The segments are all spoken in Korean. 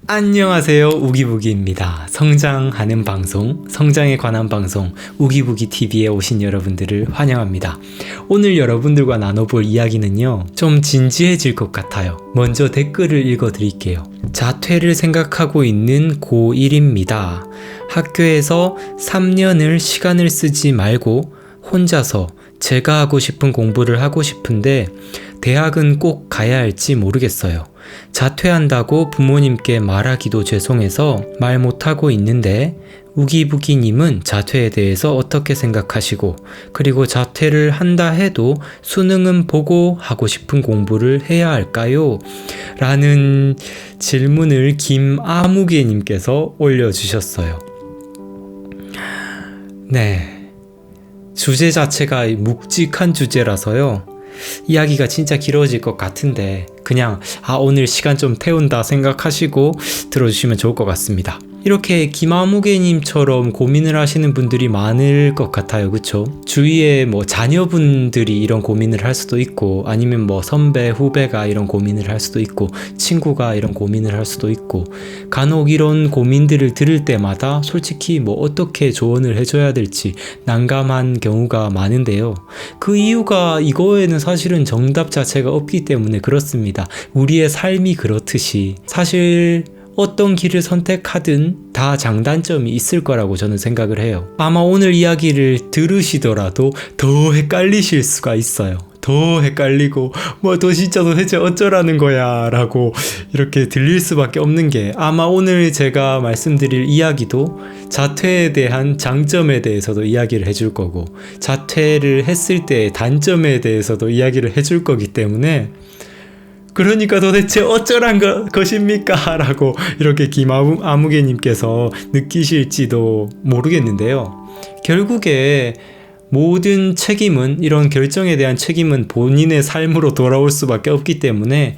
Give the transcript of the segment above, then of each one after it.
안녕하세요, 우기부기입니다. 성장하는 방송, 성장에 관한 방송 우기부기TV에 오신 여러분들을 환영합니다. 오늘 여러분들과 나눠볼 이야기는요, 좀 진지해질 것 같아요. 먼저 댓글을 읽어드릴게요. 자퇴를 생각하고 있는 고1입니다. 학교에서 3년을 시간을 쓰지 말고 혼자서 제가 하고 싶은 공부를 하고 싶은데 대학은 꼭 가야 할지 모르겠어요. 자퇴한다고 부모님께 말하기도 죄송해서 말 못하고 있는데 우기부기님은 자퇴에 대해서 어떻게 생각하시고, 그리고 자퇴를 한다 해도 수능은 보고 하고 싶은 공부를 해야 할까요? 라는 질문을 김아무개님께서 올려주셨어요. 네, 주제 자체가 묵직한 주제라서요, 이야기가 진짜 길어질 것 같은데 그냥 오늘 시간 좀 태운다 생각하시고 들어주시면 좋을 것 같습니다. 이렇게 김아무개님처럼 고민을 하시는 분들이 많을 것 같아요. 그쵸? 주위에 자녀분들이 이런 고민을 할 수도 있고, 아니면 선배, 후배가 이런 고민을 할 수도 있고, 친구가 이런 고민을 할 수도 있고, 간혹 이런 고민들을 들을 때마다 솔직히 어떻게 조언을 해줘야 될지 난감한 경우가 많은데요. 그 이유가 이거에는 사실은 정답 자체가 없기 때문에 그렇습니다. 우리의 삶이 그렇듯이 사실 어떤 길을 선택하든 다 장단점이 있을 거라고 저는 생각을 해요. 아마 오늘 이야기를 들으시더라도 더 헷갈리실 수가 있어요. 더 헷갈리고 진짜 도대체 어쩌라는 거야 라고 이렇게 들릴 수밖에 없는 게, 아마 오늘 제가 말씀드릴 이야기도 자퇴에 대한 장점에 대해서도 이야기를 해줄 거고, 자퇴를 했을 때의 단점에 대해서도 이야기를 해줄 거기 때문에, 그러니까 도대체 어쩌란 것입니까? 라고 이렇게 김아무개님께서 느끼실지도 모르겠는데요. 결국에 모든 책임은, 이런 결정에 대한 책임은 본인의 삶으로 돌아올 수밖에 없기 때문에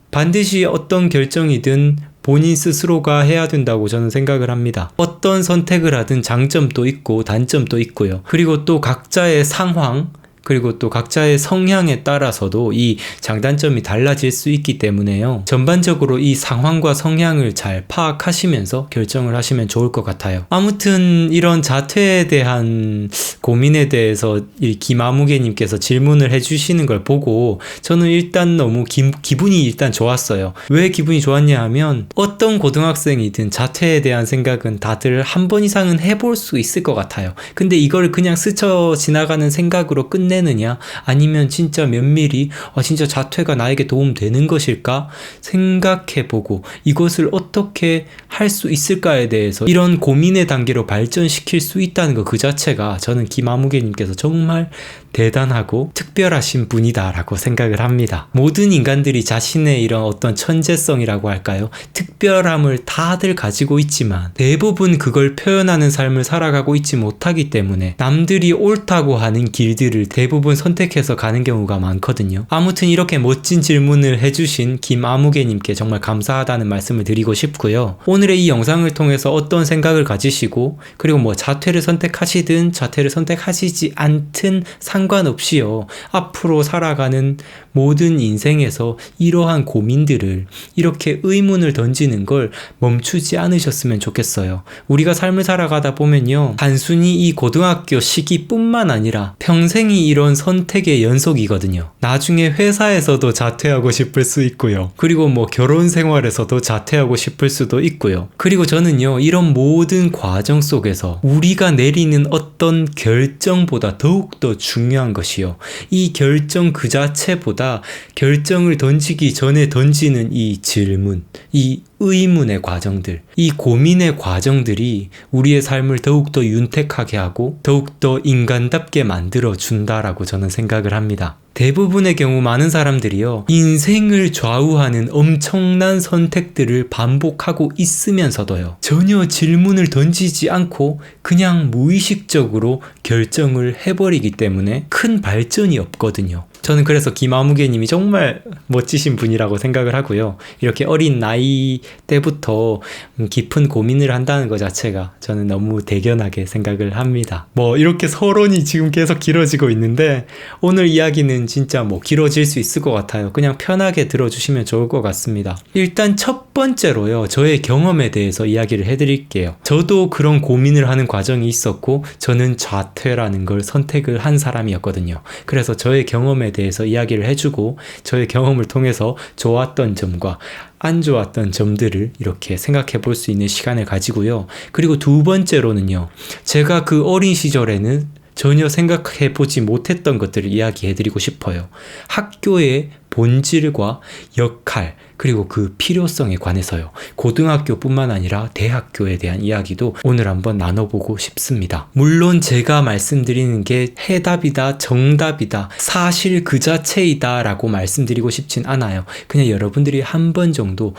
반드시 어떤 결정이든 본인 스스로가 해야 된다고 저는 생각을 합니다. 어떤 선택을 하든 장점도 있고 단점도 있고요. 그리고 또 각자의 상황, 그리고 또 각자의 성향에 따라서도 이 장단점이 달라질 수 있기 때문에요. 전반적으로 이 상황과 성향을 잘 파악하시면서 결정을 하시면 좋을 것 같아요. 아무튼 이런 자퇴에 대한 고민에 대해서 이 김아무개님께서 질문을 해주시는 걸 보고 저는 일단 너무 기분이 일단 좋았어요. 왜 기분이 좋았냐 하면, 어떤 고등학생이든 자퇴에 대한 생각은 다들 한 번 이상은 해볼 수 있을 것 같아요. 근데 이걸 그냥 스쳐 지나가는 생각으로 끝내느냐, 아니면 진짜 면밀히 진짜 자퇴가 나에게 도움되는 것일까 생각해보고 이것을 어떻게 할 수 있을까에 대해서 이런 고민의 단계로 발전시킬 수 있다는 것 그 자체가 저는 김아무개님께서 정말 대단하고 특별하신 분이다 라고 생각을 합니다. 모든 인간들이 자신의 이런 어떤 천재성이라고 할까요? 특별함을 다들 가지고 있지만 대부분 그걸 표현하는 삶을 살아가고 있지 못하기 때문에 남들이 옳다고 하는 길들을 대부분 선택해서 가는 경우가 많거든요. 아무튼 이렇게 멋진 질문을 해주신 김아무개님께 정말 감사하다는 말씀을 드리고 싶고요. 오늘의 이 영상을 통해서 어떤 생각을 가지시고, 그리고 자퇴를 선택하시든 자퇴를 선택하시지 않든 상관없이요, 앞으로 살아가는 모든 인생에서 이러한 고민들을, 이렇게 의문을 던지는 걸 멈추지 않으셨으면 좋겠어요. 우리가 삶을 살아가다 보면요, 단순히 이 고등학교 시기뿐만 아니라 평생이 이런 선택의 연속이거든요. 나중에 회사에서도 자퇴하고 싶을 수 있고요. 그리고 결혼 생활에서도 자퇴하고 싶을 수도 있고요. 그리고 저는요, 이런 모든 과정 속에서 우리가 내리는 어떤 결정보다 더욱더 중요한 것이요, 이 결정 그 자체보다 결정을 던지기 전에 던지는 이 질문, 이 의문의 과정들, 이 고민의 과정들이 우리의 삶을 더욱더 윤택하게 하고 더욱더 인간답게 만들어 준다라고 저는 생각을 합니다. 대부분의 경우 많은 사람들이요, 인생을 좌우하는 엄청난 선택들을 반복하고 있으면서도요, 전혀 질문을 던지지 않고 그냥 무의식적으로 결정을 해버리기 때문에 큰 발전이 없거든요. 저는 그래서 김아무개님이 정말 멋지신 분이라고 생각을 하고요. 이렇게 어린 나이 때부터 깊은 고민을 한다는 것 자체가 저는 너무 대견하게 생각을 합니다. 뭐 이렇게 서론이 지금 계속 길어지고 있는데 오늘 이야기는 진짜 뭐 길어질 수 있을 것 같아요. 그냥 편하게 들어주시면 좋을 것 같습니다. 일단 첫 번째로요. 저의 경험에 대해서 이야기를 해드릴게요. 저도 그런 고민을 하는 과정이 있었고 저는 자퇴라는 걸 선택을 한 사람이었거든요. 그래서 저의 경험에 대해서 이야기를 해주고 저의 경험을 통해서 좋았던 점과 안 좋았던 점들을 이렇게 생각해 볼 수 있는 시간을 가지고요. 그리고 두 번째로는요. 제가 그 어린 시절에는 전혀 생각해 보지 못했던 것들을 이야기해 드리고 싶어요. 학교의 본질과 역할 그리고 그 필요성에 관해서요. 고등학교뿐만 아니라 대학교에 대한 이야기도 오늘 한번 나눠보고 싶습니다. 물론 제가 말씀드리는 게 해답이다, 정답이다, 사실 그 자체이다 라고 말씀드리고 싶진 않아요. 그냥 여러분들이 한 번 정도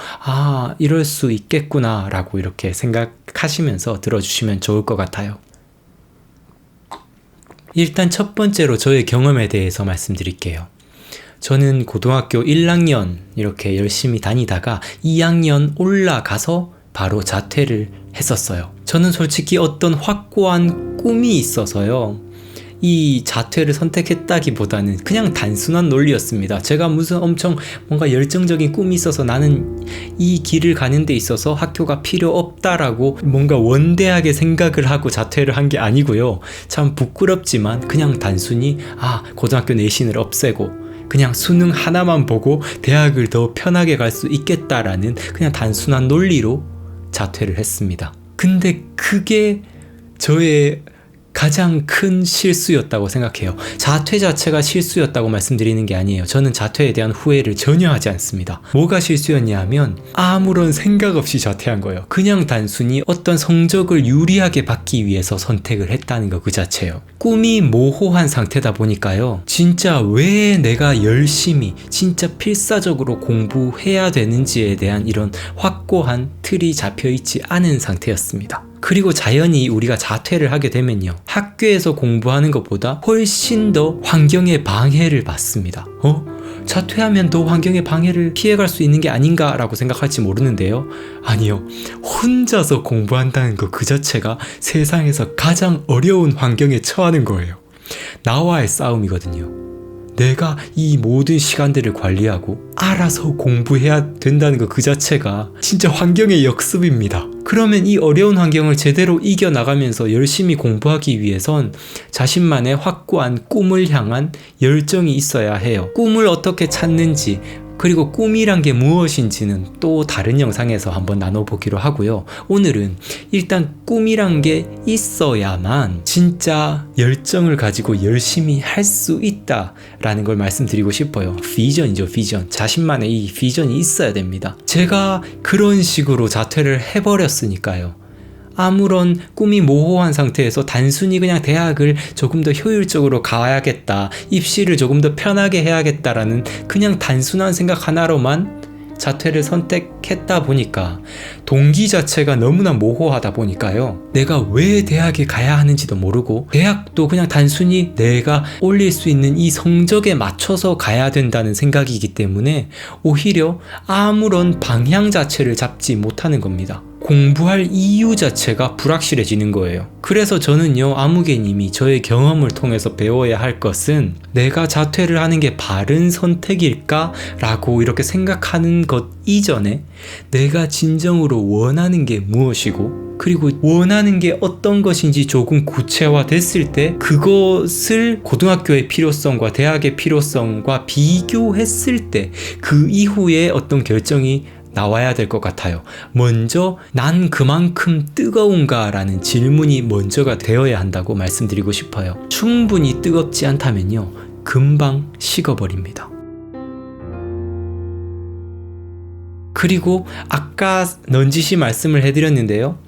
이럴 수 있겠구나 라고 이렇게 생각하시면서 들어주시면 좋을 것 같아요. 일단 첫 번째로 저의 경험에 대해서 말씀드릴게요. 저는 고등학교 1학년 이렇게 열심히 다니다가 2학년 올라가서 바로 자퇴를 했었어요. 저는 솔직히 어떤 확고한 꿈이 있어서요. 이 자퇴를 선택했다기보다는 그냥 단순한 논리였습니다. 제가 무슨 엄청 뭔가 열정적인 꿈이 있어서 나는 이 길을 가는 데 있어서 학교가 필요 없다라고 뭔가 원대하게 생각을 하고 자퇴를 한 게 아니고요. 참 부끄럽지만 그냥 단순히 고등학교 내신을 없애고 그냥 수능 하나만 보고 대학을 더 편하게 갈 수 있겠다라는 그냥 단순한 논리로 자퇴를 했습니다. 근데 그게 저의 가장 큰 실수였다고 생각해요. 자퇴 자체가 실수였다고 말씀드리는 게 아니에요. 저는 자퇴에 대한 후회를 전혀 하지 않습니다. 뭐가 실수였냐 하면 아무런 생각 없이 자퇴한 거예요. 그냥 단순히 어떤 성적을 유리하게 받기 위해서 선택을 했다는 거 그 자체예요. 꿈이 모호한 상태다 보니까요. 진짜 왜 내가 열심히 진짜 필사적으로 공부해야 되는지에 대한 이런 확고한 틀이 잡혀있지 않은 상태였습니다. 그리고 자연히 우리가 자퇴를 하게 되면요. 학교에서 공부하는 것보다 훨씬 더 환경의 방해를 받습니다. 자퇴하면 더 환경의 방해를 피해갈 수 있는 게 아닌가 라고 생각할지 모르는데요. 아니요. 혼자서 공부한다는 것 그 자체가 세상에서 가장 어려운 환경에 처하는 거예요. 나와의 싸움이거든요. 내가 이 모든 시간들을 관리하고 알아서 공부해야 된다는 것 그 자체가 진짜 환경의 역습입니다. 그러면 이 어려운 환경을 제대로 이겨나가면서 열심히 공부하기 위해선 자신만의 확고한 꿈을 향한 열정이 있어야 해요. 꿈을 어떻게 찾는지 그리고 꿈이란 게 무엇인지는 또 다른 영상에서 한번 나눠보기로 하고요. 오늘은 일단 꿈이란 게 있어야만 진짜 열정을 가지고 열심히 할 수 있다라는 걸 말씀드리고 싶어요. 비전이죠, 비전. 자신만의 이 비전이 있어야 됩니다. 제가 그런 식으로 자퇴를 해버렸으니까요. 아무런 꿈이 모호한 상태에서 단순히 그냥 대학을 조금 더 효율적으로 가야겠다, 입시를 조금 더 편하게 해야겠다라는 그냥 단순한 생각 하나로만 자퇴를 선택했다 보니까 동기 자체가 너무나 모호하다 보니까요. 내가 왜 대학에 가야 하는지도 모르고 대학도 그냥 단순히 내가 올릴 수 있는 이 성적에 맞춰서 가야 된다는 생각이기 때문에 오히려 아무런 방향 자체를 잡지 못하는 겁니다. 공부할 이유 자체가 불확실해지는 거예요. 그래서 저는요, 아무개님이 저의 경험을 통해서 배워야 할 것은 내가 자퇴를 하는 게 바른 선택일까? 라고 이렇게 생각하는 것 이전에 내가 진정으로 원하는 게 무엇이고 그리고 원하는 게 어떤 것인지 조금 구체화됐을 때 그것을 고등학교의 필요성과 대학의 필요성과 비교했을 때 그 이후에 어떤 결정이 나와야 될 것 같아요. 먼저 난 그만큼 뜨거운가 라는 질문이 먼저가 되어야 한다고 말씀드리고 싶어요. 충분히 뜨겁지 않다면요, 금방 식어버립니다. 그리고 아까 넌지시 말씀을 해드렸는데요.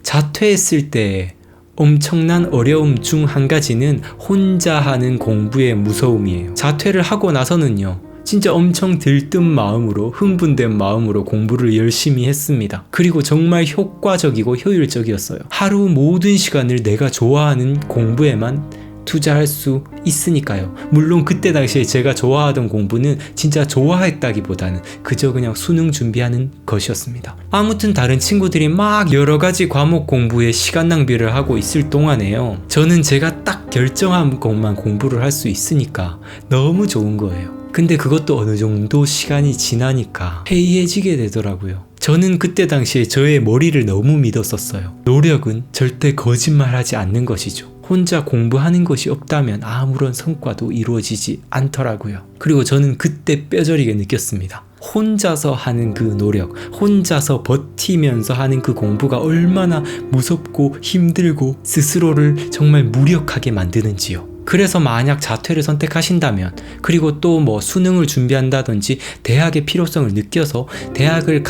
자퇴했을 때 엄청난 어려움 중 한 가지는 혼자 하는 공부의 무서움이에요. 자퇴를 하고 나서는요, 진짜 엄청 들뜬 마음으로 흥분된 마음으로 공부를 열심히 했습니다. 그리고 정말 효과적이고 효율적이었어요. 하루 모든 시간을 내가 좋아하는 공부에만 투자할 수 있으니까요. 물론 그때 당시에 제가 좋아하던 공부는 진짜 좋아했다기보다는 그저 그냥 수능 준비하는 것이었습니다. 아무튼 다른 친구들이 막 여러 가지 과목 공부에 시간 낭비를 하고 있을 동안에요, 저는 제가 딱 결정한 것만 공부를 할 수 있으니까 너무 좋은 거예요. 근데 그것도 어느 정도 시간이 지나니까 해이해지게 되더라고요. 저는 그때 당시에 저의 머리를 너무 믿었었어요. 노력은 절대 거짓말하지 않는 것이죠. 혼자 공부하는 것이 없다면 아무런 성과도 이루어지지 않더라고요. 그리고 저는 그때 뼈저리게 느꼈습니다. 혼자서 하는 그 노력, 혼자서 버티면서 하는 그 공부가 얼마나 무섭고 힘들고 스스로를 정말 무력하게 만드는지요. 그래서 만약 자퇴를 선택하신다면, 그리고 또 뭐 수능을 준비한다든지 대학의 필요성을 느껴서 대학을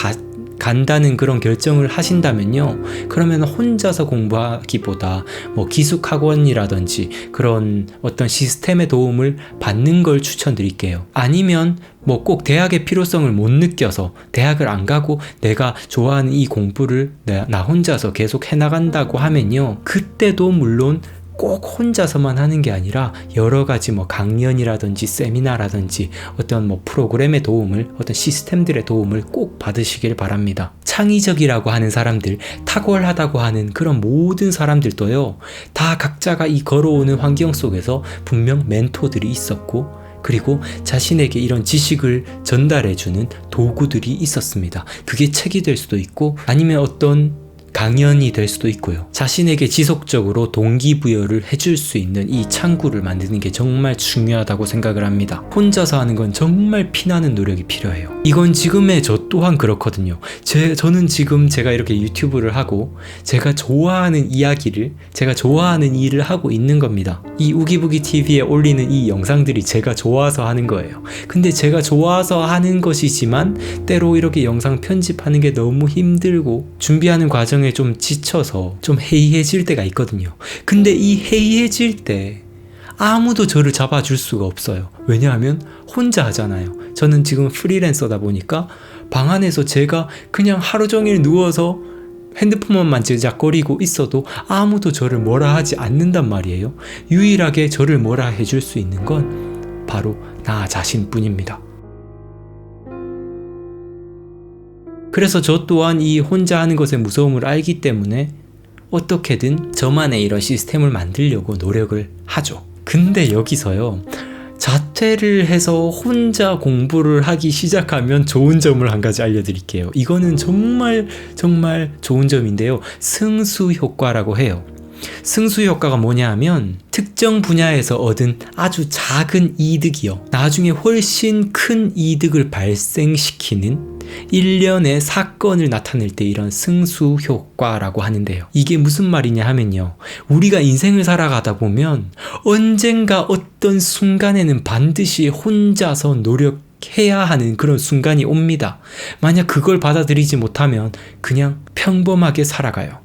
간다는 그런 결정을 하신다면요, 그러면 혼자서 공부하기보다 뭐 기숙학원이라든지 그런 어떤 시스템의 도움을 받는 걸 추천드릴게요. 아니면 뭐 꼭 대학의 필요성을 못 느껴서 대학을 안 가고 내가 좋아하는 이 공부를 나 혼자서 계속 해나간다고 하면요, 그때도 물론 꼭 혼자서만 하는 게 아니라 여러 가지 뭐 강연이라든지 세미나라든지 어떤 뭐 프로그램의 도움을, 어떤 시스템들의 도움을 꼭 받으시길 바랍니다. 창의적이라고 하는 사람들, 탁월하다고 하는 그런 모든 사람들도요, 다 각자가 이 걸어오는 환경 속에서 분명 멘토들이 있었고, 그리고 자신에게 이런 지식을 전달해주는 도구들이 있었습니다. 그게 책이 될 수도 있고 아니면 어떤 강연이 될 수도 있고요. 자신에게 지속적으로 동기부여를 해줄 수 있는 이 창구를 만드는 게 정말 중요하다고 생각을 합니다. 혼자서 하는 건 정말 피나는 노력이 필요해요. 이건 지금의 저 또한 그렇거든요. 저는 지금 제가 이렇게 유튜브를 하고 제가 좋아하는 이야기를, 제가 좋아하는 일을 하고 있는 겁니다. 이 우기부기 TV에 올리는 이 영상들이 제가 좋아서 하는 거예요. 근데 제가 좋아서 하는 것이지만 때로 이렇게 영상 편집하는 게 너무 힘들고 준비하는 과정에 좀 지쳐서 좀 해이해질 때가 있거든요. 근데 이 해이해질 때 아무도 저를 잡아줄 수가 없어요. 왜냐하면 혼자 하잖아요. 저는 지금 프리랜서다 보니까 방 안에서 제가 그냥 하루 종일 누워서 핸드폰만 만지작거리고 있어도 아무도 저를 뭐라 하지 않는단 말이에요. 유일하게 저를 뭐라 해줄 수 있는 건 바로 나 자신뿐입니다. 그래서 저 또한 이 혼자 하는 것의 무서움을 알기 때문에 어떻게든 저만의 이런 시스템을 만들려고 노력을 하죠. 근데 여기서요, 자퇴를 해서 혼자 공부를 하기 시작하면 좋은 점을 한 가지 알려드릴게요. 이거는 정말 좋은 점인데요, 승수 효과라고 해요. 승수 효과가 뭐냐 하면 특정 분야에서 얻은 아주 작은 이득이요, 나중에 훨씬 큰 이득을 발생시키는 일련의 사건을 나타낼 때 이런 승수 효과라고 하는데요. 이게 무슨 말이냐 하면요, 우리가 인생을 살아가다 보면 언젠가 어떤 순간에는 반드시 혼자서 노력해야 하는 그런 순간이 옵니다. 만약 그걸 받아들이지 못하면 그냥 평범하게 살아가요.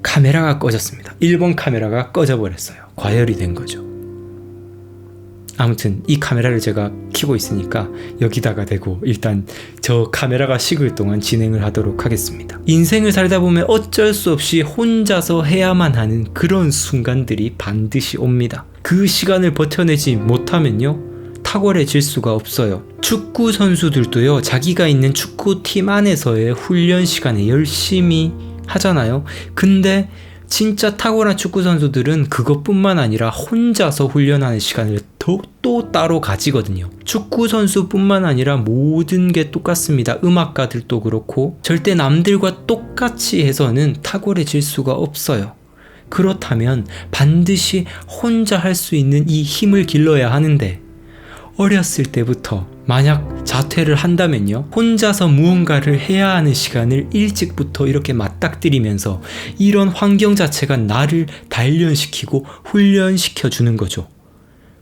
카메라가 꺼졌습니다. 1번 카메라가 꺼져버렸어요. 과열이 된 거죠. 아무튼 이 카메라를 제가 켜고 있으니까 여기다가 대고 일단 저 카메라가 식을 동안 진행을 하도록 하겠습니다. 인생을 살다 보면 어쩔 수 없이 혼자서 해야만 하는 그런 순간들이 반드시 옵니다. 그 시간을 버텨내지 못하면요, 탁월해질 수가 없어요. 축구 선수들도요, 자기가 있는 축구팀 안에서의 훈련 시간에 열심히 하잖아요. 근데 진짜 탁월한 축구 선수들은 그것뿐만 아니라 혼자서 훈련하는 시간을 또 따로 가지거든요. 축구 선수뿐만 아니라 모든 게 똑같습니다. 음악가들도 그렇고 절대 남들과 똑같이 해서는 탁월해질 수가 없어요. 그렇다면 반드시 혼자 할 수 있는 이 힘을 길러야 하는데, 어렸을 때부터 만약 자퇴를 한다면요, 혼자서 무언가를 해야 하는 시간을 일찍부터 이렇게 맞닥뜨리면서 이런 환경 자체가 나를 단련시키고 훈련시켜 주는 거죠.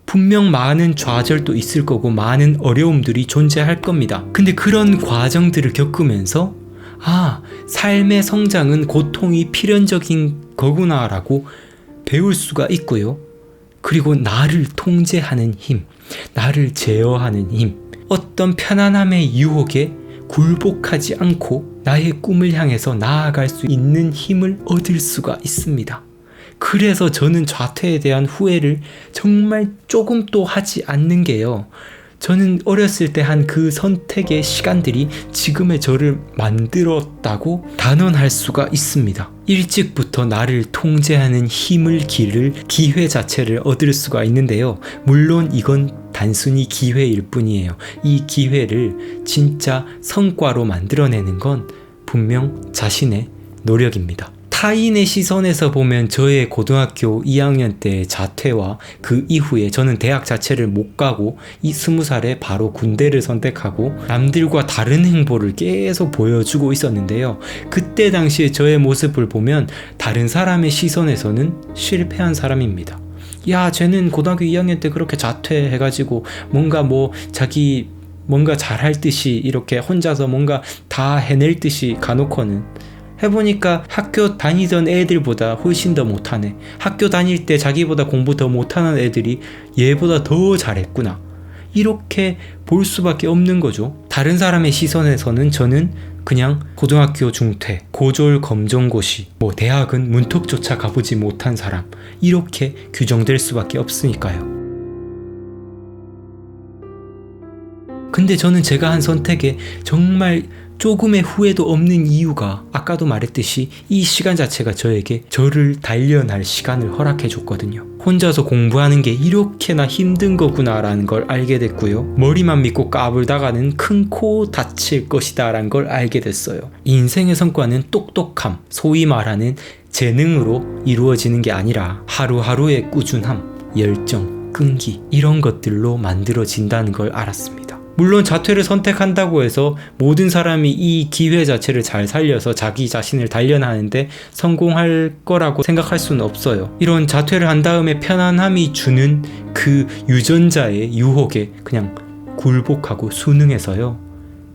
분명 많은 좌절도 있을 거고 많은 어려움들이 존재할 겁니다. 근데 그런 과정들을 겪으면서 삶의 성장은 고통이 필연적인 거구나라고 배울 수가 있고요. 그리고 나를 통제하는 힘, 나를 제어하는 힘, 어떤 편안함의 유혹에 굴복하지 않고 나의 꿈을 향해서 나아갈 수 있는 힘을 얻을 수가 있습니다. 그래서 저는 자퇴에 대한 후회를 정말 조금도 하지 않는 게요. 저는 어렸을 때 한 그 선택의 시간들이 지금의 저를 만들었다고 단언할 수가 있습니다. 일찍부터 나를 통제하는 힘을 기를 기회 자체를 얻을 수가 있는데요. 물론 이건 단순히 기회일 뿐이에요. 이 기회를 진짜 성과로 만들어내는 건 분명 자신의 노력입니다. 타인의 시선에서 보면 저의 고등학교 2학년 때의 자퇴와 그 이후에 저는 대학 자체를 못 가고 이 20살에 바로 군대를 선택하고 남들과 다른 행보를 계속 보여주고 있었는데요. 그때 당시에 저의 모습을 보면 다른 사람의 시선에서는 실패한 사람입니다. 야, 쟤는 고등학교 2학년 때 그렇게 자퇴해가지고 자기 뭔가 잘할 듯이 이렇게 혼자서 뭔가 다 해낼 듯이 가놓고는 해보니까 학교 다니던 애들보다 훨씬 더 못하네. 학교 다닐 때 자기보다 공부 더 못하는 애들이 얘보다 더 잘했구나. 이렇게 볼 수밖에 없는 거죠. 다른 사람의 시선에서는 저는 그냥 고등학교 중퇴, 고졸 검정고시, 대학은 문턱조차 가보지 못한 사람, 이렇게 규정될 수밖에 없으니까요. 근데 저는 제가 한 선택에 정말 조금의 후회도 없는 이유가 아까도 말했듯이 이 시간 자체가 저에게 저를 단련할 시간을 허락해 줬거든요. 혼자서 공부하는 게 이렇게나 힘든 거구나 라는 걸 알게 됐고요. 머리만 믿고 까불다가는 큰 코 다칠 것이다 라는 걸 알게 됐어요. 인생의 성과는 똑똑함, 소위 말하는 재능으로 이루어지는 게 아니라 하루하루의 꾸준함, 열정, 끈기 이런 것들로 만들어진다는 걸 알았습니다. 물론 자퇴를 선택한다고 해서 모든 사람이 이 기회 자체를 잘 살려서 자기 자신을 단련하는데 성공할 거라고 생각할 수는 없어요. 이런 자퇴를 한 다음에 편안함이 주는 그 유전자의 유혹에 그냥 굴복하고 순응해서요.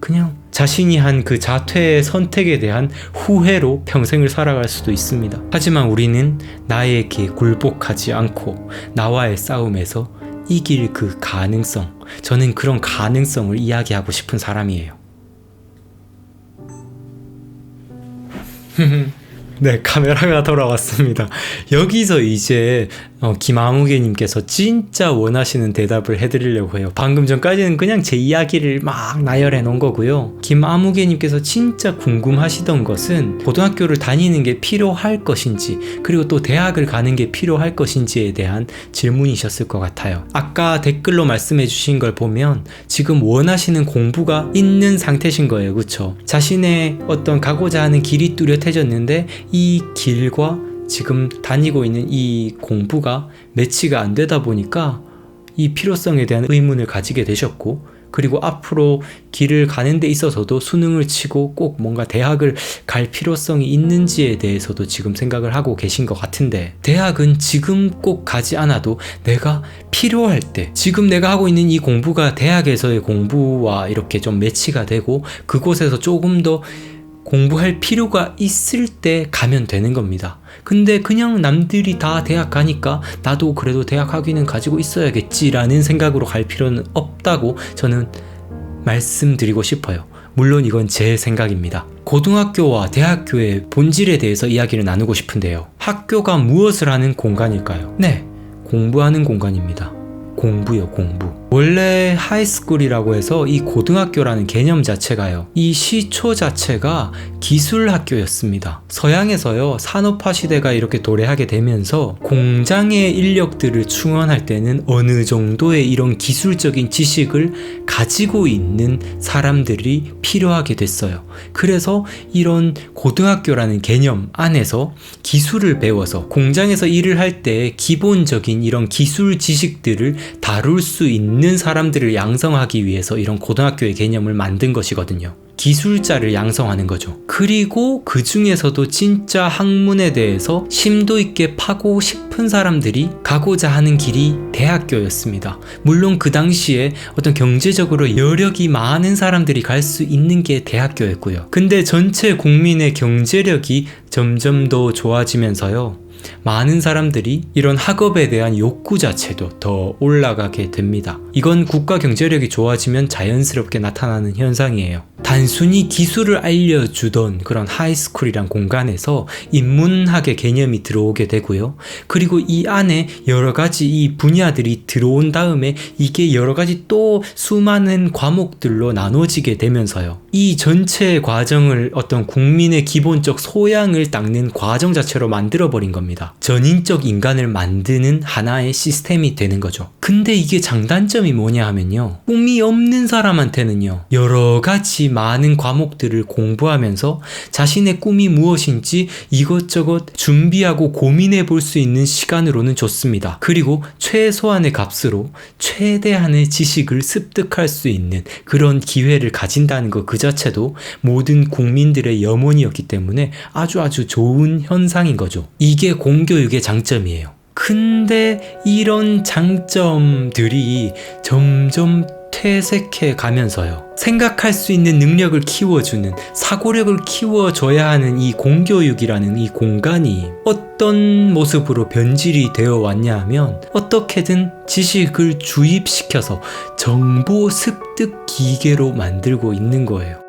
그냥 자신이 한 그 자퇴의 선택에 대한 후회로 평생을 살아갈 수도 있습니다. 하지만 우리는 나에게 굴복하지 않고 나와의 싸움에서 이길 그 가능성, 저는 그런 가능성을 이야기하고 싶은 사람이에요. 네, 카메라가 돌아왔습니다. 여기서 이제 김아무개님께서 진짜 원하시는 대답을 해드리려고 해요. 방금 전까지는 그냥 제 이야기를 막 나열해 놓은 거고요. 김아무개님께서 진짜 궁금하시던 것은 고등학교를 다니는 게 필요할 것인지, 그리고 또 대학을 가는 게 필요할 것인지에 대한 질문이셨을 것 같아요. 아까 댓글로 말씀해 주신 걸 보면 지금 원하시는 공부가 있는 상태신 거예요. 그쵸? 자신의 어떤 가고자 하는 길이 뚜렷해졌는데 이 길과 지금 다니고 있는 이 공부가 매치가 안 되다 보니까 이 필요성에 대한 의문을 가지게 되셨고, 그리고 앞으로 길을 가는 데 있어서도 수능을 치고 꼭 뭔가 대학을 갈 필요성이 있는지에 대해서도 지금 생각을 하고 계신 것 같은데, 대학은 지금 꼭 가지 않아도 내가 필요할 때, 지금 내가 하고 있는 이 공부가 대학에서의 공부와 이렇게 좀 매치가 되고 그곳에서 조금 더 공부할 필요가 있을 때 가면 되는 겁니다. 근데 그냥 남들이 다 대학 가니까 나도 그래도 대학 학위는 가지고 있어야겠지라는 생각으로 갈 필요는 없다고 저는 말씀드리고 싶어요. 물론 이건 제 생각입니다. 고등학교와 대학교의 본질에 대해서 이야기를 나누고 싶은데요. 학교가 무엇을 하는 공간일까요? 네, 공부하는 공간입니다. 공부요, 공부. 원래 하이스쿨이라고 해서 이 고등학교라는 개념 자체가요, 이 시초 자체가 기술 학교였습니다. 서양에서요, 산업화 시대가 이렇게 도래하게 되면서 공장의 인력들을 충원할 때는 어느 정도의 이런 기술적인 지식을 가지고 있는 사람들이 필요하게 됐어요. 그래서 이런 고등학교라는 개념 안에서 기술을 배워서 공장에서 일을 할 때 기본적인 이런 기술 지식들을 다룰 수 있는 사람들을 양성하기 위해서 이런 고등학교의 개념을 만든 것이거든요. 기술자를 양성하는 거죠. 그리고 그 중에서도 진짜 학문에 대해서 심도 있게 파고 싶은 사람들이 가고자 하는 길이 대학교였습니다. 물론 그 당시에 어떤 경제적으로 여력이 많은 사람들이 갈 수 있는 게 대학교였고요. 근데 전체 국민의 경제력이 점점 더 좋아지면서요, 많은 사람들이 이런 학업에 대한 욕구 자체도 더 올라가게 됩니다. 이건 국가 경제력이 좋아지면 자연스럽게 나타나는 현상이에요. 단순히 기술을 알려주던 그런 하이스쿨이란 공간에서 인문학의 개념이 들어오게 되고요. 그리고 이 안에 여러 가지 이 분야들이 들어온 다음에 이게 여러 가지 또 수많은 과목들로 나눠지게 되면서요. 이 전체 과정을 어떤 국민의 기본적 소양을 닦는 과정 자체로 만들어버린 겁니다. 전인적 인간을 만드는 하나의 시스템이 되는 거죠. 근데 이게 장단점이 뭐냐 하면요. 꿈이 없는 사람한테는요. 여러 가지 많은 과목들을 공부하면서 자신의 꿈이 무엇인지 이것저것 준비하고 고민해 볼 수 있는 시간으로는 좋습니다. 그리고 최소한의 값으로 최대한의 지식을 습득할 수 있는 그런 기회를 가진다는 것 그 자체도 모든 국민들의 염원이었기 때문에 아주 좋은 현상인 거죠. 이게 공교육의 장점이에요. 근데 이런 장점들이 점점 퇴색해 가면서요. 생각할 수 있는 능력을 키워주는, 사고력을 키워줘야 하는 이 공교육이라는 이 공간이 어떤 모습으로 변질이 되어 왔냐 하면 어떻게든 지식을 주입시켜서 정보 습득 기계로 만들고 있는 거예요.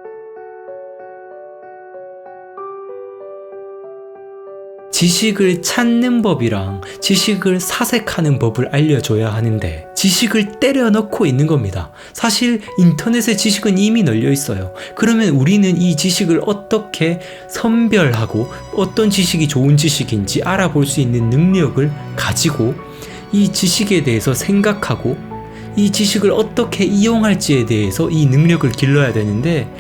지식을 찾는 법이랑 지식을 사색하는 법을 알려줘야 하는데 지식을 때려 넣고 있는 겁니다. 사실 인터넷에 지식은 이미 널려 있어요. 그러면 우리는 이 지식을 어떻게 선별하고 어떤 지식이 좋은 지식인지 알아볼 수 있는 능력을 가지고 이 지식에 대해서 생각하고 이 지식을 어떻게 이용할지에 대해서 이 능력을 길러야 되는데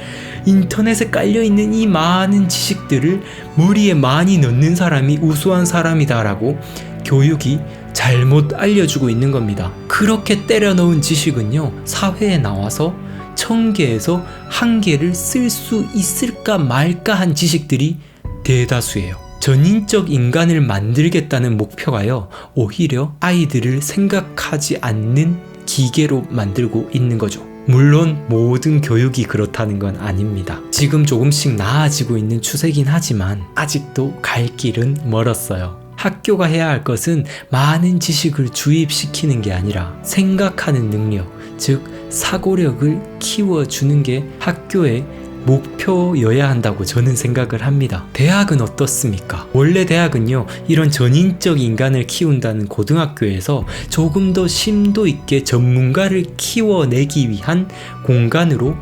인터넷에 깔려있는 이 많은 지식들을 머리에 많이 넣는 사람이 우수한 사람이다라고 교육이 잘못 알려주고 있는 겁니다. 그렇게 때려 넣은 지식은요, 사회에 나와서 1000개에서 1개를 쓸 수 있을까 말까 한 지식들이 대다수예요. 전인적 인간을 만들겠다는 목표가요, 오히려 아이들을 생각하지 않는 기계로 만들고 있는 거죠. 물론 모든 교육이 그렇다는 건 아닙니다. 지금 조금씩 나아지고 있는 추세긴 하지만 아직도 갈 길은 멀었어요. 학교가 해야 할 것은 많은 지식을 주입시키는 게 아니라 생각하는 능력, 즉 사고력을 키워주는 게 학교의 목표여야 한다고 저는 생각을 합니다. 대학은 어떻습니까? 원래 대학은요, 이런 전인적 인간을 키운다는 고등학교에서 조금 더 심도 있게 전문가를 키워내기 위한 공간으로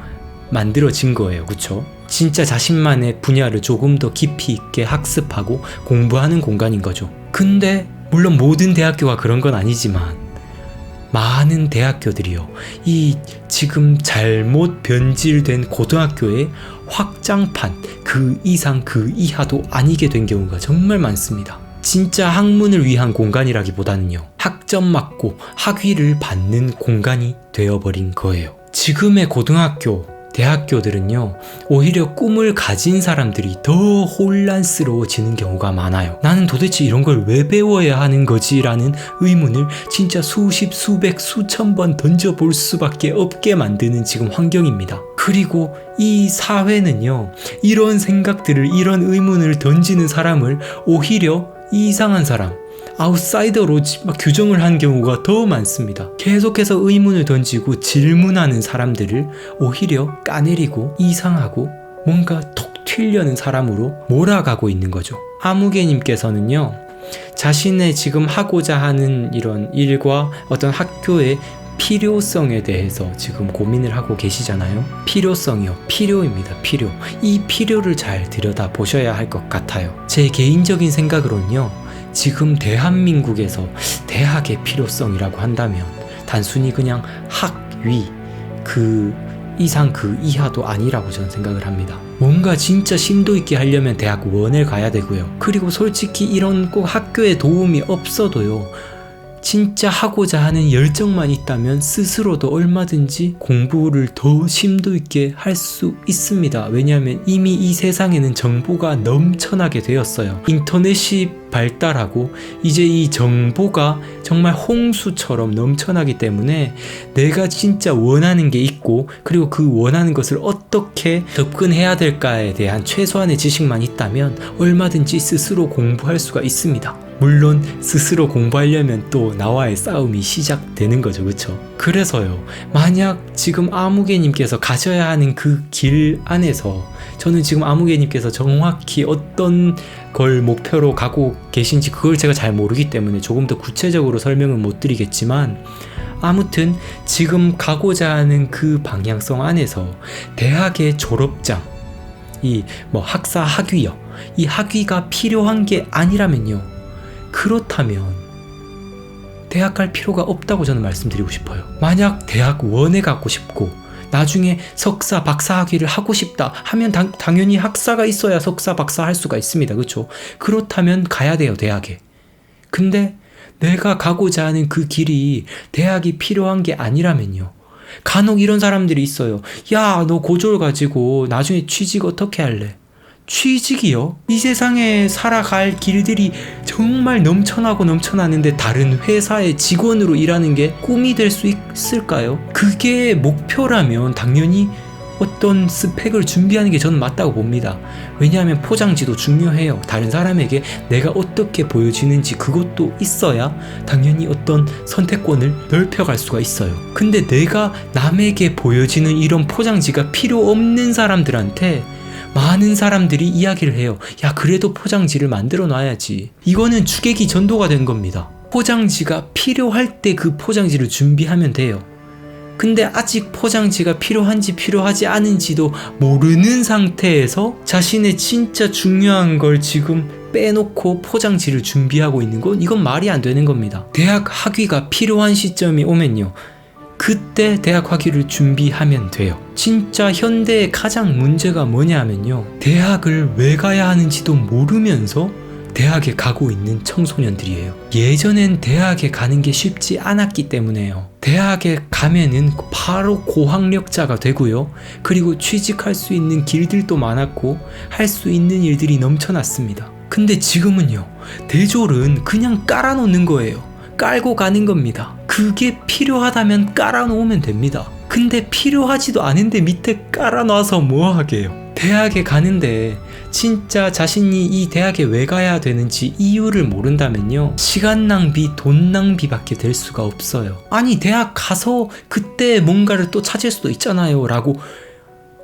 만들어진 거예요. 그쵸? 진짜 자신만의 분야를 조금 더 깊이 있게 학습하고 공부하는 공간인 거죠. 근데 물론 모든 대학교가 그런 건 아니지만 많은 대학교들이요, 이 지금 잘못 변질된 고등학교의 확장판, 그 이상 그 이하도 아니게 된 경우가 정말 많습니다. 진짜 학문을 위한 공간이라기보다는요, 학점 맞고 학위를 받는 공간이 되어버린 거예요. 지금의 고등학교, 대학교들은요, 오히려 꿈을 가진 사람들이 더 혼란스러워지는 경우가 많아요. 나는 도대체 이런 걸 왜 배워야 하는 거지? 라는 의문을 진짜 수십, 수백, 수천 번 던져볼 수밖에 없게 만드는 지금 환경입니다. 그리고 이 사회는요, 이런 생각들을, 이런 의문을 던지는 사람을 오히려 이상한 사람, 아웃사이더로 규정을 한 경우가 더 많습니다. 계속해서 의문을 던지고 질문하는 사람들을 오히려 까내리고 이상하고 뭔가 톡 튀려는 사람으로 몰아가고 있는 거죠. 아무개님께서는요, 자신의 지금 하고자 하는 이런 일과 어떤 학교의 필요성에 대해서 지금 고민을 하고 계시잖아요. 필요성이요. 필요입니다. 필요. 이 필요를 잘 들여다 보셔야 할 것 같아요. 제 개인적인 생각으로는요, 지금 대한민국에서 대학의 필요성이라고 한다면 단순히 그냥 학위, 그 이상 그 이하도 아니라고 저는 생각을 합니다. 뭔가 진짜 심도 있게 하려면 대학원을 가야 되고요. 그리고 솔직히 이런 꼭 학교에 도움이 없어도요, 진짜 하고자 하는 열정만 있다면 스스로도 얼마든지 공부를 더 심도 있게 할 수 있습니다. 왜냐하면 이미 이 세상에는 정보가 넘쳐나게 되었어요. 인터넷이 발달하고 이제 이 정보가 정말 홍수처럼 넘쳐나기 때문에 내가 진짜 원하는 게 있고, 그리고 그 원하는 것을 어떻게 접근해야 될까에 대한 최소한의 지식만 있다면 얼마든지 스스로 공부할 수가 있습니다. 물론 스스로 공부하려면 또 나와의 싸움이 시작되는 거죠. 그쵸? 그래서요, 만약 지금 아무개님께서 가셔야 하는 그 길 안에서 저는 지금 아무개님께서 정확히 어떤 걸 목표로 가고 계신지 그걸 제가 잘 모르기 때문에 조금 더 구체적으로 설명은 못 드리겠지만, 아무튼 지금 가고자 하는 그 방향성 안에서 대학의 졸업장, 이 뭐 학사 학위요, 이 학위가 필요한 게 아니라면요, 그렇다면 대학 갈 필요가 없다고 저는 말씀드리고 싶어요. 만약 대학원에 가고 싶고 나중에 석사 박사 학위를 하고 싶다 하면 당연히 학사가 있어야 석사 박사 할 수가 있습니다. 그렇죠? 그렇다면 가야 돼요, 대학에. 근데 내가 가고자 하는 그 길이 대학이 필요한 게 아니라면요, 간혹 이런 사람들이 있어요. 야, 너 고졸 가지고 나중에 취직 어떻게 할래? 취직이요? 이 세상에 살아갈 길들이 정말 넘쳐나고 넘쳐나는데 다른 회사의 직원으로 일하는 게 꿈이 될 수 있을까요? 그게 목표라면 당연히 어떤 스펙을 준비하는 게 저는 맞다고 봅니다. 왜냐하면 포장지도 중요해요. 다른 사람에게 내가 어떻게 보여지는지 그것도 있어야 당연히 어떤 선택권을 넓혀갈 수가 있어요. 근데 내가 남에게 보여지는 이런 포장지가 필요 없는 사람들한테 많은 사람들이 이야기를 해요. 야, 그래도 포장지를 만들어 놔야지. 이거는 주객이 전도가 된 겁니다. 포장지가 필요할 때 그 포장지를 준비하면 돼요. 근데 아직 포장지가 필요한지 필요하지 않은지도 모르는 상태에서 자신의 진짜 중요한 걸 지금 빼놓고 포장지를 준비하고 있는 건, 이건 말이 안 되는 겁니다. 대학 학위가 필요한 시점이 오면요, 그때 대학 학위를 준비하면 돼요. 진짜 현대의 가장 문제가 뭐냐 하면요, 대학을 왜 가야 하는지도 모르면서 대학에 가고 있는 청소년들이에요. 예전엔 대학에 가는 게 쉽지 않았기 때문에요. 대학에 가면은 바로 고학력자가 되고요, 그리고 취직할 수 있는 길들도 많았고 할 수 있는 일들이 넘쳐났습니다. 근데 지금은요, 대졸은 그냥 깔아놓는 거예요. 깔고 가는 겁니다. 그게 필요하다면 깔아놓으면 됩니다. 근데 필요하지도 않은데 밑에 깔아놔서 뭐 하게요? 대학에 가는데 진짜 자신이 이 대학에 왜 가야 되는지 이유를 모른다면요, 시간 낭비, 돈 낭비밖에 될 수가 없어요. 아니, 대학 가서 그때 뭔가를 또 찾을 수도 있잖아요 라고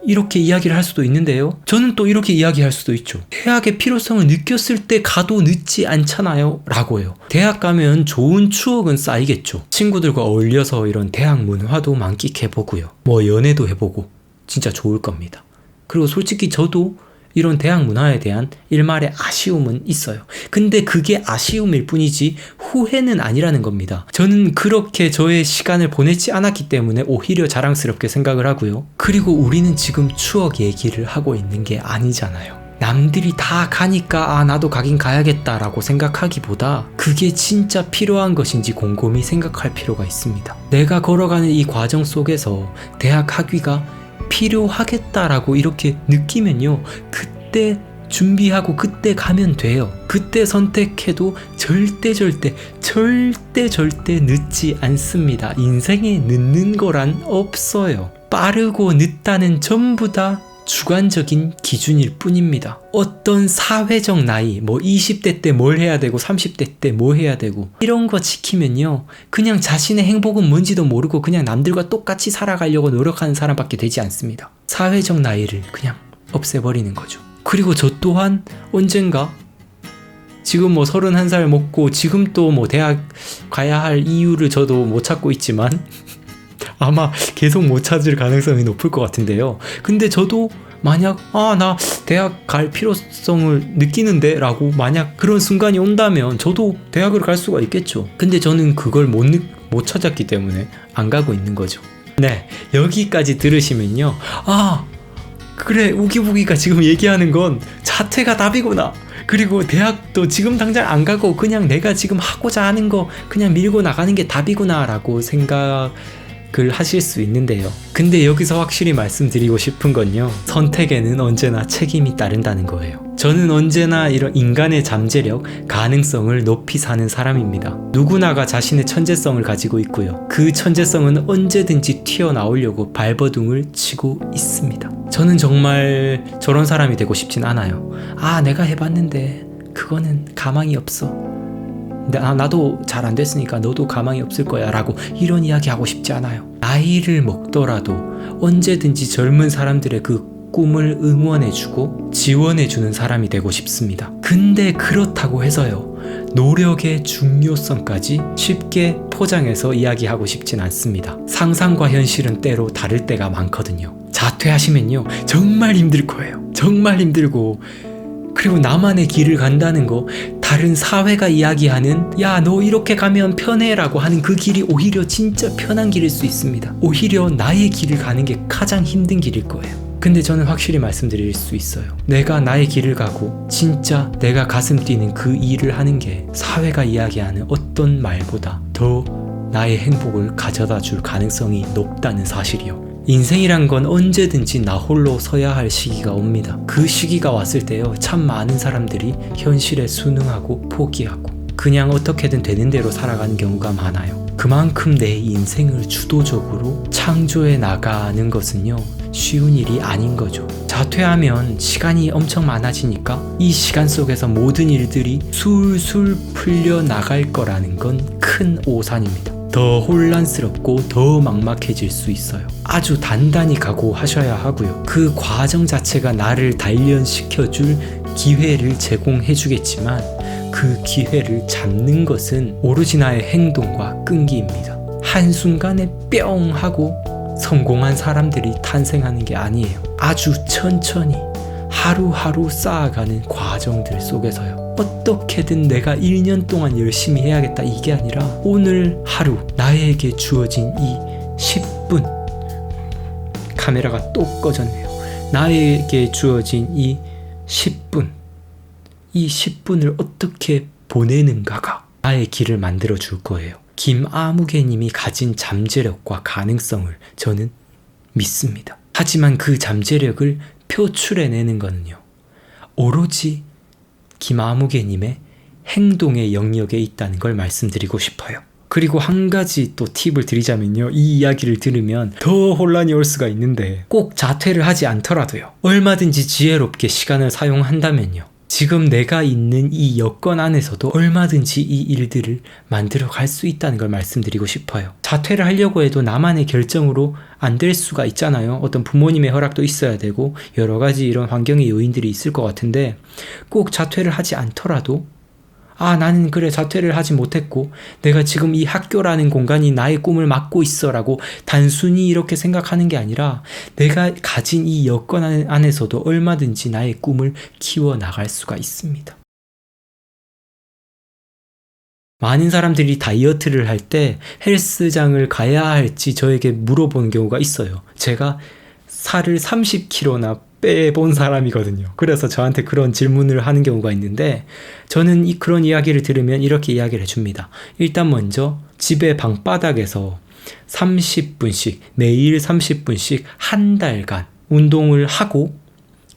이렇게 이야기를 할 수도 있는데요, 저는 또 이렇게 이야기할 수도 있죠. 대학의 필요성을 느꼈을 때 가도 늦지 않잖아요 라고요. 대학 가면 좋은 추억은 쌓이겠죠. 친구들과 어울려서 이런 대학 문화도 만끽해보고요, 뭐 연애도 해보고 진짜 좋을 겁니다. 그리고 솔직히 저도 이런 대학 문화에 대한 일말의 아쉬움은 있어요. 근데 그게 아쉬움일 뿐이지 후회는 아니라는 겁니다. 저는 그렇게 저의 시간을 보내지 않았기 때문에 오히려 자랑스럽게 생각을 하고요. 그리고 우리는 지금 추억 얘기를 하고 있는 게 아니잖아요. 남들이 다 가니까 아, 나도 가긴 가야겠다라고 생각하기보다 그게 진짜 필요한 것인지 곰곰이 생각할 필요가 있습니다. 내가 걸어가는 이 과정 속에서 대학 학위가 필요하겠다라고 이렇게 느끼면요, 그때 준비하고 그때 가면 돼요. 그때 선택해도 절대 늦지 않습니다. 인생에 늦는 거란 없어요. 빠르고 늦다는 전부 다 주관적인 기준일 뿐입니다. 어떤 사회적 나이, 뭐 20대 때 뭘 해야 되고 30대 때 뭐 해야 되고 이런 거 지키면요, 그냥 자신의 행복은 뭔지도 모르고 그냥 남들과 똑같이 살아가려고 노력하는 사람밖에 되지 않습니다. 사회적 나이를 그냥 없애버리는 거죠. 그리고 저 또한 언젠가 지금 뭐 31살 먹고 지금 또 뭐 대학 가야 할 이유를 저도 못 찾고 있지만 아마 계속 못 찾을 가능성이 높을 것 같은데요. 근데 저도 만약 나 대학 갈 필요성을 느끼는데 라고 만약 그런 순간이 온다면 저도 대학을 갈 수가 있겠죠. 근데 저는 그걸 못 찾았기 때문에 안 가고 있는 거죠. 네, 여기까지 들으시면요, 그래, 우기부기가 지금 얘기하는 건 자퇴가 답이구나. 그리고 대학도 지금 당장 안 가고 그냥 내가 지금 하고자 하는 거 그냥 밀고 나가는 게 답이구나 라고 생각을 하실 수 있는데요. 근데 여기서 확실히 말씀드리고 싶은 건요, 선택에는 언제나 책임이 따른다는 거예요. 저는 언제나 이런 인간의 잠재력, 가능성을 높이 사는 사람입니다. 누구나가 자신의 천재성을 가지고 있고요, 그 천재성은 언제든지 튀어나오려고 발버둥을 치고 있습니다. 저는 정말 저런 사람이 되고 싶진 않아요. 내가 해봤는데 그거는 가망이 없어. 나도 잘 안 됐으니까 너도 가망이 없을 거야 라고 이런 이야기 하고 싶지 않아요. 나이를 먹더라도 언제든지 젊은 사람들의 그 꿈을 응원해주고 지원해주는 사람이 되고 싶습니다. 근데 그렇다고 해서요, 노력의 중요성까지 쉽게 포장해서 이야기하고 싶진 않습니다. 상상과 현실은 때로 다를 때가 많거든요. 자퇴하시면요, 정말 힘들 거예요. 정말 힘들고, 그리고 나만의 길을 간다는 거, 다른 사회가 이야기하는 야, 너 이렇게 가면 편해 라고 하는 그 길이 오히려 진짜 편한 길일 수 있습니다. 오히려 나의 길을 가는 게 가장 힘든 길일 거예요. 근데 저는 확실히 말씀드릴 수 있어요. 내가 나의 길을 가고 진짜 내가 가슴 뛰는 그 일을 하는 게 사회가 이야기하는 어떤 말보다 더 나의 행복을 가져다 줄 가능성이 높다는 사실이요. 인생이란 건 언제든지 나 홀로 서야 할 시기가 옵니다. 그 시기가 왔을 때요, 참 많은 사람들이 현실에 순응하고 포기하고 그냥 어떻게든 되는 대로 살아가는 경우가 많아요. 그만큼 내 인생을 주도적으로 창조해 나가는 것은요, 쉬운 일이 아닌 거죠. 자퇴하면 시간이 엄청 많아지니까 이 시간 속에서 모든 일들이 술술 풀려 나갈 거라는 건 큰 오산입니다. 더 혼란스럽고 더 막막해질 수 있어요. 아주 단단히 각오하셔야 하고요. 그 과정 자체가 나를 단련시켜줄 기회를 제공해 주겠지만 그 기회를 잡는 것은 오로지 나의 행동과 끈기입니다. 한순간에 뿅 하고 성공한 사람들이 탄생하는 게 아니에요. 아주 천천히 하루하루 쌓아가는 과정들 속에서요. 어떻게든 내가 1년 동안 열심히 해야겠다 이게 아니라 오늘 하루 나에게 주어진 이 10분, 카메라가 또 꺼졌네요. 나에게 주어진 이 10분, 이 10분을 어떻게 보내는가가 나의 길을 만들어 줄 거예요. 김아무개님이 가진 잠재력과 가능성을 저는 믿습니다. 하지만 그 잠재력을 표출해내는 것은요, 오로지 김아무개님의 행동의 영역에 있다는 걸 말씀드리고 싶어요. 그리고 한 가지 또 팁을 드리자면요, 이 이야기를 들으면 더 혼란이 올 수가 있는데 꼭 자퇴를 하지 않더라도요, 얼마든지 지혜롭게 시간을 사용한다면요, 지금 내가 있는 이 여건 안에서도 얼마든지 이 일들을 만들어 갈 수 있다는 걸 말씀드리고 싶어요. 자퇴를 하려고 해도 나만의 결정으로 안 될 수가 있잖아요. 어떤 부모님의 허락도 있어야 되고 여러 가지 이런 환경의 요인들이 있을 것 같은데, 꼭 자퇴를 하지 않더라도 나는 그래 자퇴를 하지 못했고 내가 지금 이 학교라는 공간이 나의 꿈을 막고 있어 라고 단순히 이렇게 생각하는 게 아니라 내가 가진 이 여건 안에서도 얼마든지 나의 꿈을 키워나갈 수가 있습니다. 많은 사람들이 다이어트를 할 때 헬스장을 가야 할지 저에게 물어보는 경우가 있어요. 제가 살을 30kg나 빼본 사람이거든요. 그래서 저한테 그런 질문을 하는 경우가 있는데, 저는 그런 이야기를 들으면 이렇게 이야기를 해줍니다. 일단 먼저 집의 방바닥에서 30분씩, 매일 30분씩 한 달간 운동을 하고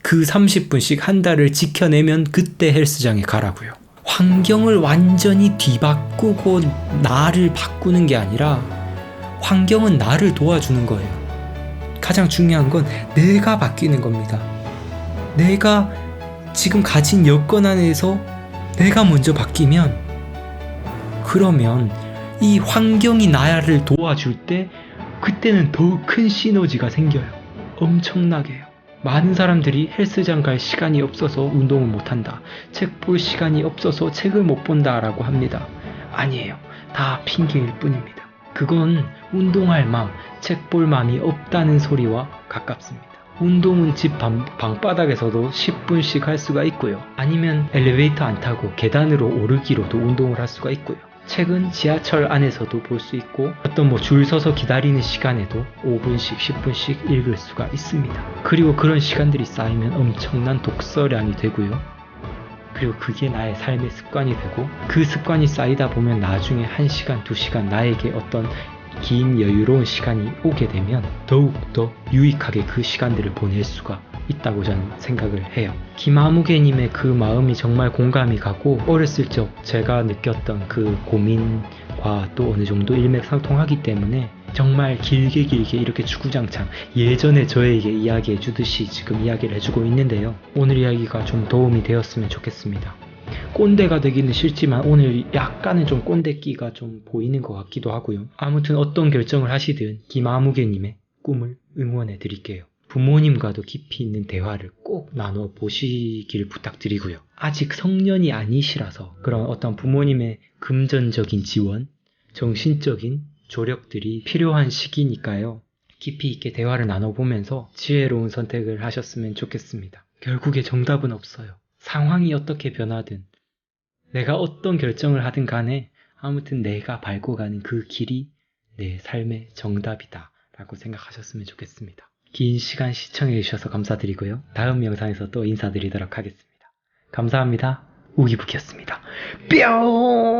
그 30분씩 한 달을 지켜내면 그때 헬스장에 가라고요. 환경을 완전히 뒤바꾸고 나를 바꾸는 게 아니라 환경은 나를 도와주는 거예요. 가장 중요한 건 내가 바뀌는 겁니다. 내가 지금 가진 여건 안에서 내가 먼저 바뀌면, 그러면 이 환경이 나를 도와줄 때 그때는 더 큰 시너지가 생겨요. 엄청나게요. 많은 사람들이 헬스장 갈 시간이 없어서 운동을 못한다, 책 볼 시간이 없어서 책을 못 본다 라고 합니다. 아니에요. 다 핑계일 뿐입니다. 그건 운동할 맘, 책 볼 맘이 없다는 소리와 가깝습니다. 운동은 집 방바닥에서도 10분씩 할 수가 있고요. 아니면 엘리베이터 안 타고 계단으로 오르기로도 운동을 할 수가 있고요. 책은 지하철 안에서도 볼 수 있고 어떤 줄 서서 기다리는 시간에도 5분씩 10분씩 읽을 수가 있습니다. 그리고 그런 시간들이 쌓이면 엄청난 독서량이 되고요. 그리고 그게 나의 삶의 습관이 되고, 그 습관이 쌓이다 보면 나중에 1시간, 2시간 나에게 어떤 긴 여유로운 시간이 오게 되면 더욱더 유익하게 그 시간들을 보낼 수가 있다고 저는 생각을 해요. 김아무개님의 그 마음이 정말 공감이 가고, 어렸을 적 제가 느꼈던 그 고민과 또 어느 정도 일맥상통하기 때문에 정말 길게 이렇게 주구장창 예전에 저에게 이야기해 주듯이 지금 이야기를 해주고 있는데요. 오늘 이야기가 좀 도움이 되었으면 좋겠습니다. 꼰대가 되기는 싫지만 오늘 약간은 좀 꼰대기가 좀 보이는 것 같기도 하고요. 아무튼 어떤 결정을 하시든 김아무개님의 꿈을 응원해 드릴게요. 부모님과도 깊이 있는 대화를 꼭 나눠 보시길 부탁드리고요. 아직 성년이 아니시라서 그런 어떤 부모님의 금전적인 지원, 정신적인 조력들이 필요한 시기니까요. 깊이 있게 대화를 나눠보면서 지혜로운 선택을 하셨으면 좋겠습니다. 결국에 정답은 없어요. 상황이 어떻게 변하든 내가 어떤 결정을 하든 간에 아무튼 내가 밟고 가는 그 길이 내 삶의 정답이다 라고 생각하셨으면 좋겠습니다. 긴 시간 시청해 주셔서 감사드리고요. 다음 영상에서 또 인사드리도록 하겠습니다. 감사합니다. 우기북이었습니다. 뿅!